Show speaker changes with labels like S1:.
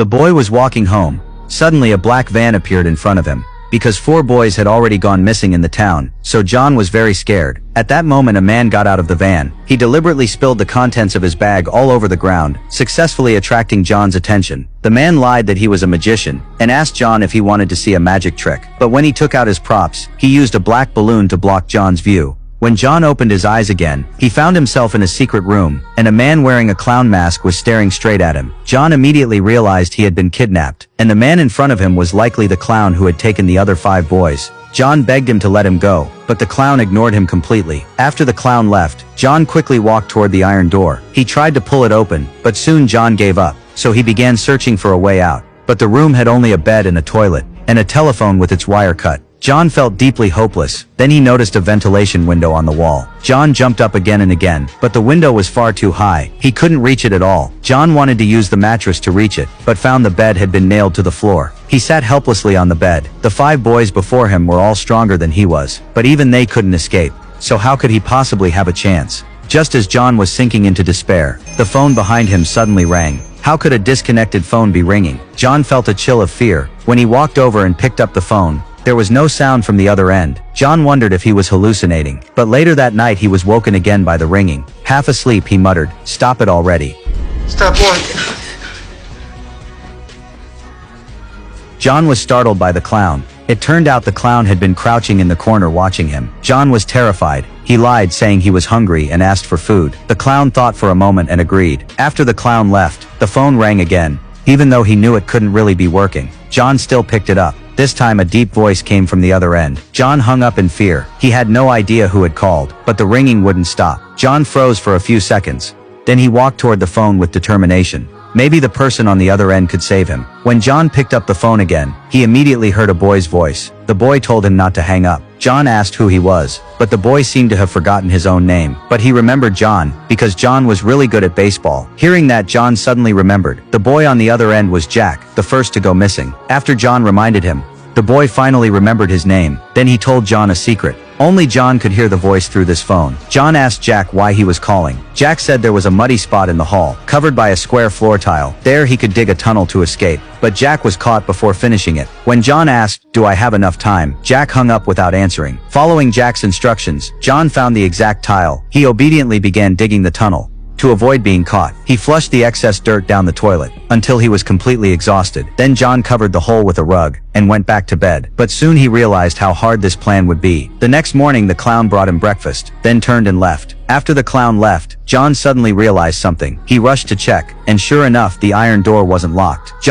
S1: The boy was walking home. Suddenly a black van appeared in front of him. Because 4 boys had already gone missing in the town, so John was very scared. At that moment a man got out of the van. He deliberately spilled the contents of his bag all over the ground, successfully attracting John's attention. The man lied that he was a magician, and asked John if he wanted to see a magic trick. But when he took out his props, he used a black balloon to block John's view. When John opened his eyes again, he found himself in a secret room, and a man wearing a clown mask was staring straight at him. John immediately realized he had been kidnapped, and the man in front of him was likely the clown who had taken the other 5 boys. John begged him to let him go, but the clown ignored him completely. After the clown left, John quickly walked toward the iron door. He tried to pull it open, but soon John gave up, so he began searching for a way out. But the room had only a bed and a toilet, and a telephone with its wire cut. John felt deeply hopeless. Then he noticed a ventilation window on the wall. John jumped up again and again, but the window was far too high. He couldn't reach it at all. John wanted to use the mattress to reach it, but found the bed had been nailed to the floor. He sat helplessly on the bed. The 5 boys before him were all stronger than he was, but even they couldn't escape. So how could he possibly have a chance? Just as John was sinking into despair, the phone behind him suddenly rang. How could a disconnected phone be ringing? John felt a chill of fear. When he walked over and picked up the phone, there was no sound from the other end. John wondered if he was hallucinating. But later that night he was woken again by the ringing. Half asleep he muttered, "Stop it already."
S2: Stop what?
S1: John was startled by the clown. It turned out the clown had been crouching in the corner watching him. John was terrified. He lied, saying he was hungry and asked for food. The clown thought for a moment and agreed. After the clown left, the phone rang again. Even though he knew it couldn't really be working, John still picked it up. This time a deep voice came from the other end. John hung up in fear. He had no idea who had called, but the ringing wouldn't stop. John froze for a few seconds. Then he walked toward the phone with determination. Maybe the person on the other end could save him. When John picked up the phone again, he immediately heard a boy's voice. The boy told him not to hang up. John asked who he was, but the boy seemed to have forgotten his own name. But he remembered John, because John was really good at baseball. Hearing that, John suddenly remembered. The boy on the other end was Jack, the first to go missing. After John reminded him, the boy finally remembered his name. Then he told John a secret. Only John could hear the voice through this phone. John asked Jack why he was calling. Jack said there was a muddy spot in the hall, covered by a square floor tile. There he could dig a tunnel to escape. But Jack was caught before finishing it. When John asked, "Do I have enough time?" Jack hung up without answering. Following Jack's instructions, John found the exact tile. He obediently began digging the tunnel. To avoid being caught, he flushed the excess dirt down the toilet, until he was completely exhausted. Then John covered the hole with a rug, and went back to bed. But soon he realized how hard this plan would be. The next morning the clown brought him breakfast, then turned and left. After the clown left, John suddenly realized something. He rushed to check, and sure enough the iron door wasn't locked. John